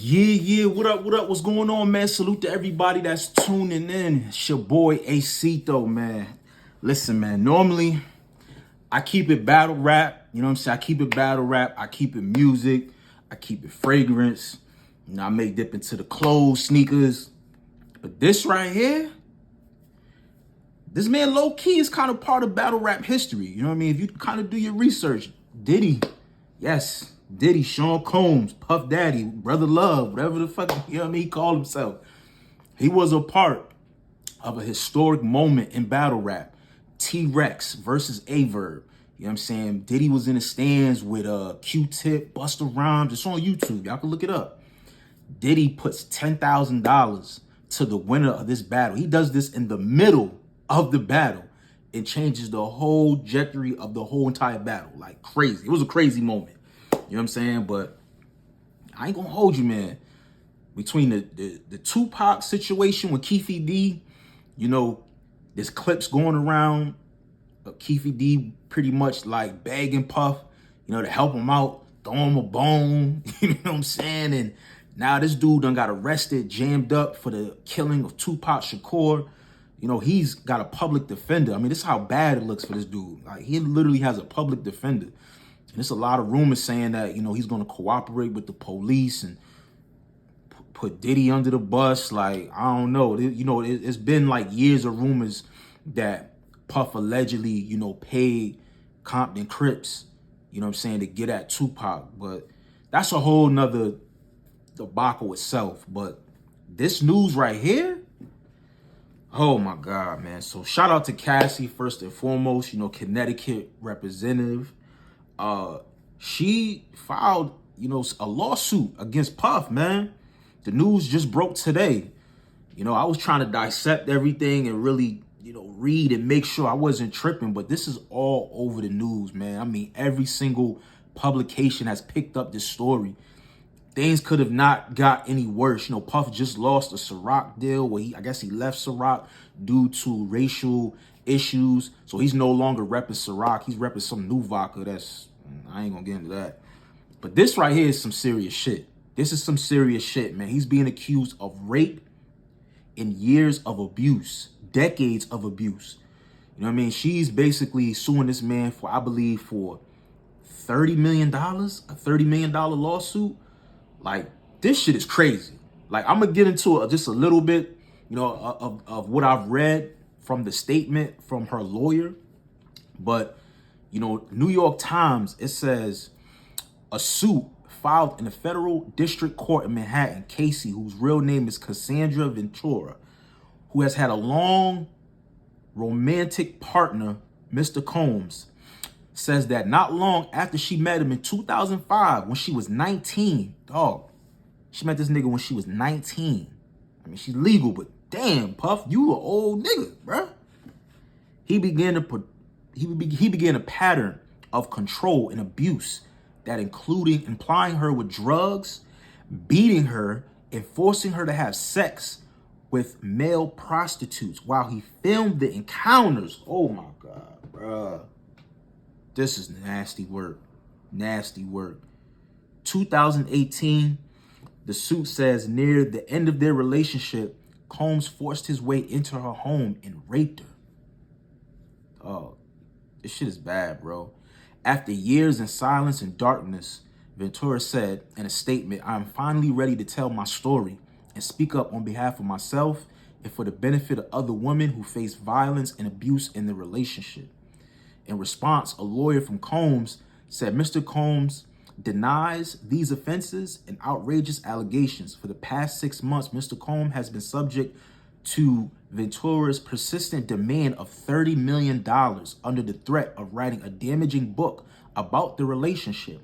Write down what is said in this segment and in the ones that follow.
Yeah, what up, what's going on, man? Salute to everybody that's tuning in. It's your boy Acito, man. Listen, man, normally I keep it battle rap, you know what I'm saying? I keep it battle rap, I keep it music, I keep it fragrance, I may dip into the clothes, sneakers. But this right here, this man low-key is kind of part of battle rap history, you know what I mean? If you kind of do your research, Diddy, yes, Diddy, Sean Combs, Puff Daddy, Brother Love, whatever the fuck, you know what I mean, he called himself. He was a part of a historic moment in battle rap. T-Rex versus Averb. You know what I'm saying? Diddy was in the stands with Q-Tip, Busta Rhymes. It's on YouTube. Y'all can look it up. Diddy puts $10,000 to the winner of this battle. He does this in the middle of the battle. It changes the whole trajectory of the whole entire battle. Like crazy. It was a crazy moment. You know what I'm saying? But I ain't gonna hold you, man. Between the Tupac situation with Keefe D, you know, there's clips going around of Keefe D pretty much like begging Puff, you know, to help him out, throw him a bone, you know what I'm saying? And now this dude done got arrested, jammed up for the killing of Tupac Shakur. You know, he's got a public defender. I mean, this is how bad it looks for this dude. Like, he literally has a public defender. And there's a lot of rumors saying that, you know, he's going to cooperate with the police and put Diddy under the bus. Like, I don't know. You know, it's been like years of rumors that Puff allegedly, you know, paid Compton Crips, you know what I'm saying, to get at Tupac. But that's a whole nother debacle itself. But this news right here, oh my God, man. So shout out to Cassie, first and foremost, you know, Connecticut representative. She filed, you know, a lawsuit against Puff, man. The news just broke today. You know, I was trying to dissect everything and really, you know, read and make sure I wasn't tripping, but this is all over the news, man. I mean, every single publication has picked up this story. Things could have not got any worse. You know, Puff just lost a Ciroc deal where I guess he left Ciroc due to racial issues. So he's no longer repping Ciroc. He's repping some new vodka I ain't gonna get into that. But this right here is some serious shit. This is some serious shit, man. He's being accused of rape and years of abuse, decades of abuse. You know what I mean? She's basically suing this man for, I believe, for $30 million, a $30 million lawsuit. Like, this shit is crazy. Like, I'm going to get into just a little bit, you know, of what I've read from the statement from her lawyer. But, you know, New York Times, it says a suit filed in the federal district court in Manhattan, Cassie, whose real name is Cassandra Ventura, who has had a long romantic partner, Mr. Combs, says that not long after she met him in 2005, when she was 19, dog, she met this nigga when she was 19. I mean, she's legal, but damn, Puff, you an old nigga, bruh. He began a pattern of control and abuse that including implying her with drugs, beating her, and forcing her to have sex with male prostitutes while he filmed the encounters. Oh my God, bruh. This is nasty work. Nasty work. 2018, the suit says near the end of their relationship, Combs forced his way into her home and raped her. Oh, this shit is bad, bro. After years in silence and darkness, Ventura said in a statement, "I am finally ready to tell my story and speak up on behalf of myself and for the benefit of other women who face violence and abuse in their relationship." In response, a lawyer from Combs said Mr. Combs denies these offenses and outrageous allegations. For the past 6 months, Mr. Combs has been subject to Ventura's persistent demand of $30 million under the threat of writing a damaging book about the relationship,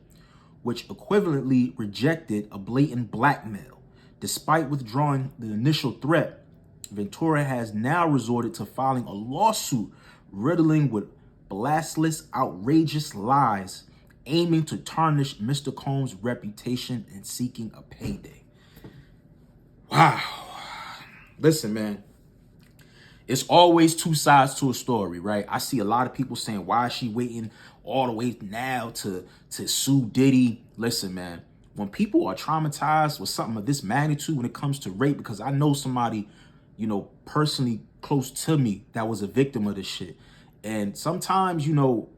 which equivalently rejected a blatant blackmail. Despite withdrawing the initial threat, Ventura has now resorted to filing a lawsuit riddling with blasphemous, outrageous lies, aiming to tarnish Mr. Combs' reputation and seeking a payday. Wow. Listen, man. It's always two sides to a story, right? I see a lot of people saying, why is she waiting all the way now to sue Diddy? Listen, man, when people are traumatized with something of this magnitude when it comes to rape, because I know somebody, you know, personally close to me that was a victim of this shit. And sometimes, you know,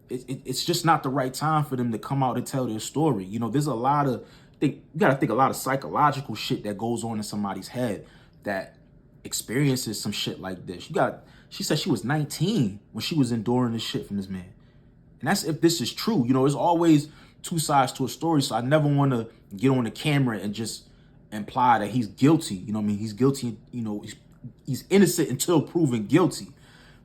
it's just not the right time for them to come out and tell their story. You know, there's a lot of, you gotta think a lot of psychological shit that goes on in somebody's head that experiences some shit like this. She said she was 19 when she was enduring this shit from this man. And that's if this is true. You know, there's always two sides to a story. So I never want to get on the camera and just imply that he's guilty. You know what I mean? He's guilty, you know, he's innocent until proven guilty.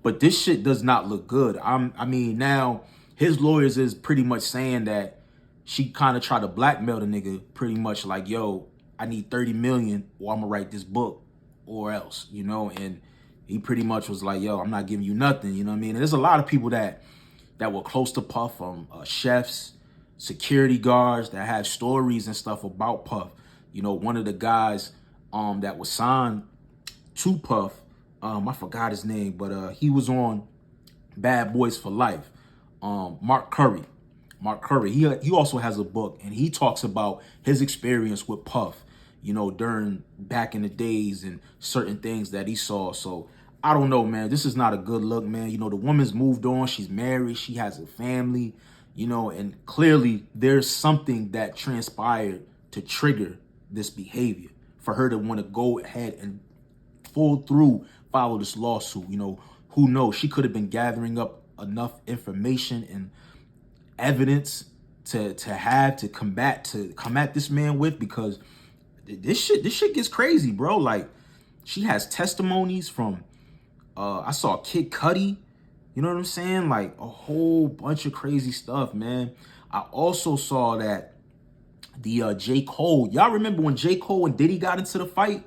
But this shit does not look good. I mean, now his lawyers is pretty much saying that she kind of tried to blackmail the nigga pretty much like, yo, I need 30 million or I'm gonna write this book or else, you know? And he pretty much was like, yo, I'm not giving you nothing, you know what I mean? And there's a lot of people that were close to Puff, chefs, security guards that have stories and stuff about Puff. You know, one of the guys that was signed to Puff, I forgot his name, but he was on Bad Boys for Life. Mark Curry. He also has a book, and he talks about his experience with Puff, you know, during back in the days and certain things that he saw. So I don't know, man. This is not a good look, man. You know, the woman's moved on. She's married. She has a family, you know, and clearly there's something that transpired to trigger this behavior for her to want to go ahead and follow this lawsuit. You know, who knows? She could have been gathering up enough information and evidence to come at this man with, because this shit gets crazy, bro. Like, she has testimonies from I saw Kid Cudi, you know what I'm saying? Like a whole bunch of crazy stuff, man. I also saw that the J. Cole, y'all remember when J. Cole and Diddy got into the fight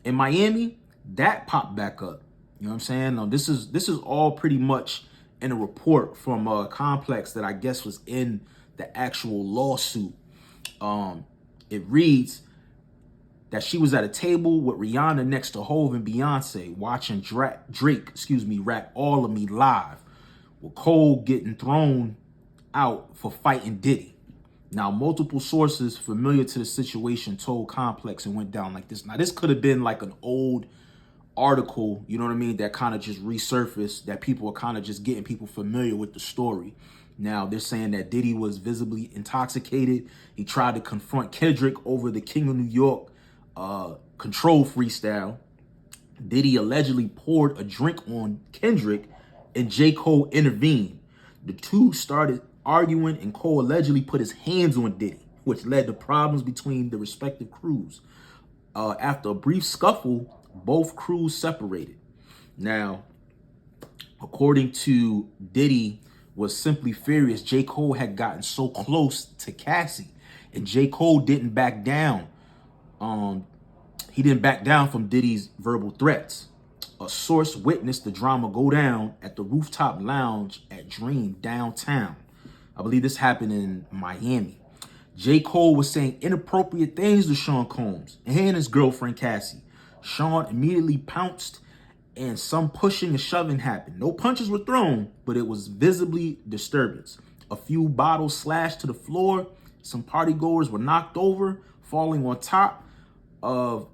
in Miami? That popped back up. You know what I'm saying? Now, this is all pretty much in a report from Complex that I guess was in the actual lawsuit. It reads that she was at a table with Rihanna next to Hov and Beyonce watching Drake, rap All of Me live, with Cole getting thrown out for fighting Diddy. Now, multiple sources familiar to the situation told Complex and went down like this. Now, this could have been like an old article, you know what I mean, that kind of just resurfaced, that people are kind of just getting people familiar with the story. Now, they're saying that Diddy was visibly intoxicated. He tried to confront Kendrick over the King of New York control freestyle. Diddy allegedly poured a drink on Kendrick and J. Cole intervened. The two started arguing and Cole allegedly put his hands on Diddy, which led to problems between the respective crews. After a brief scuffle, both crews separated. Now, according to Diddy, was simply furious. J. Cole had gotten so close to Cassie, and J. Cole didn't back down. He didn't back down from Diddy's verbal threats. A source witnessed the drama go down at the rooftop lounge at Dream downtown. I believe this happened in Miami. J. Cole was saying inappropriate things to Sean Combs and his girlfriend Cassie. Sean immediately pounced and some pushing and shoving happened. No punches were thrown, but it was visibly disturbance. A few bottles slashed to the floor. Some partygoers were knocked over, falling on top of,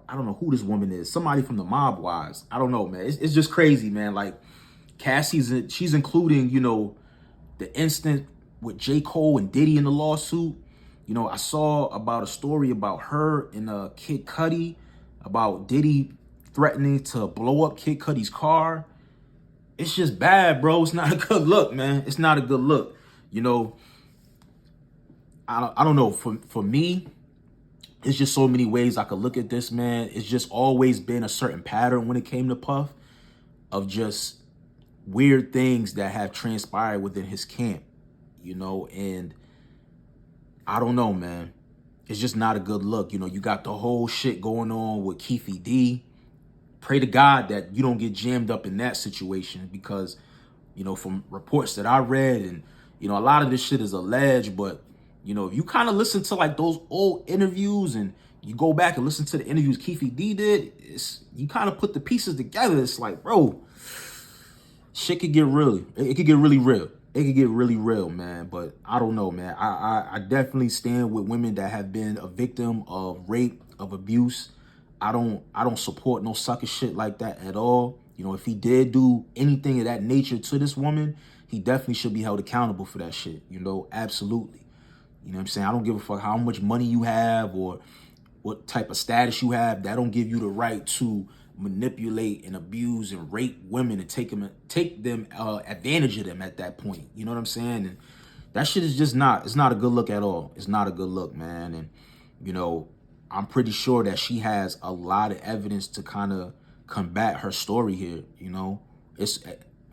I don't know who this woman is. Somebody from the Mob Wives. I don't know, man. It's just crazy, man. Like, she's including, you know, the instant with J. Cole and Diddy in the lawsuit. You know, I saw about a story about her and Kid Cudi, about Diddy threatening to blow up Kid Cudi's car. It's just bad, bro. It's not a good look, man. It's not a good look. You know, I don't know. For me, it's just so many ways I could look at this, man. It's just always been a certain pattern when it came to Puff of just weird things that have transpired within his camp, you know, and I don't know, man. It's just not a good look. You know, you got the whole shit going on with Keefe D. Pray to God that you don't get jammed up in that situation because, you know, from reports that I read and, you know, a lot of this shit is alleged, but, you know, if you kind of listen to like those old interviews and you go back and listen to the interviews Keefe D did, you kind of put the pieces together. It's like, bro, shit could get really, it could get really real. it could get really real, man. But I don't know, man. I definitely stand with women that have been a victim of rape, of abuse. I don't support no sucker shit like that at all. You know, if he did do anything of that nature to this woman, he definitely should be held accountable for that shit. You know, absolutely. You know what I'm saying? I don't give a fuck how much money you have or what type of status you have. That don't give you the right to manipulate and abuse and rape women and take them advantage of them at that point. You know what I'm saying? And that shit is just not, it's not a good look at all. It's not a good look, man. And, you know, I'm pretty sure that she has a lot of evidence to kind of combat her story here. You know, it's,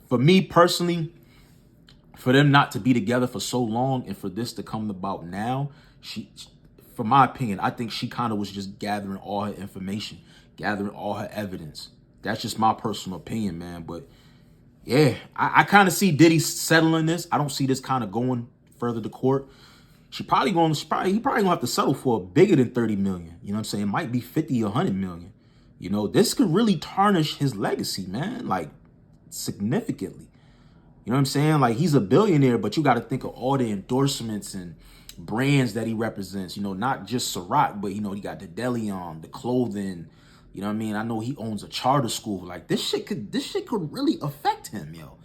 for me personally, for them not to be together for so long and for this to come about now, for my opinion, I think she kind of was just gathering all her information, gathering all her evidence. That's just my personal opinion, man. But yeah, I kind of see Diddy settling this. I don't see this kind of going further to court. He probably gonna have to settle for bigger than 30 million. You know what I'm saying? It might be 50 or 100 million. You know, this could really tarnish his legacy, man, like significantly. You know what I'm saying? Like, he's a billionaire, but you got to think of all the endorsements and brands that he represents. You know, not just Ciroc, but, you know, he got the Delion, the clothing. You know what I mean? I know he owns a charter school. Like, this shit could really affect him, yo.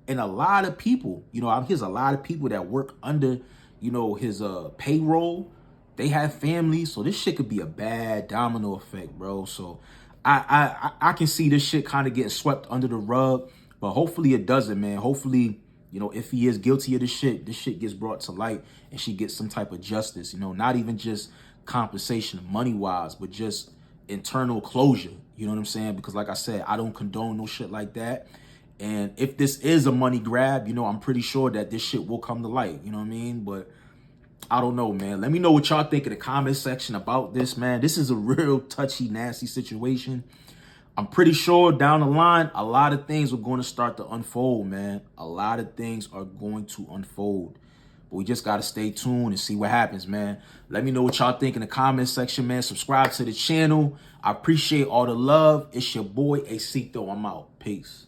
And a lot of people, you know, here's a lot of people that work under, you know, his payroll. They have families, so this shit could be a bad domino effect, bro. So I can see this shit kind of getting swept under the rug. But hopefully it doesn't, man. Hopefully, you know, if he is guilty of this shit gets brought to light and she gets some type of justice, you know, not even just compensation money-wise, but just internal closure. You know what I'm saying? Because like I said, I don't condone no shit like that. And if this is a money grab, you know, I'm pretty sure that this shit will come to light. You know what I mean? But I don't know, man. Let me know what y'all think in the comment section about this, man. This is a real touchy, nasty situation. I'm pretty sure down the line, a lot of things are going to start to unfold, man. A lot of things are going to unfold. But we just got to stay tuned and see what happens, man. Let me know what y'all think in the comment section, man. Subscribe to the channel. I appreciate all the love. It's your boy, Acito. I'm out. Peace.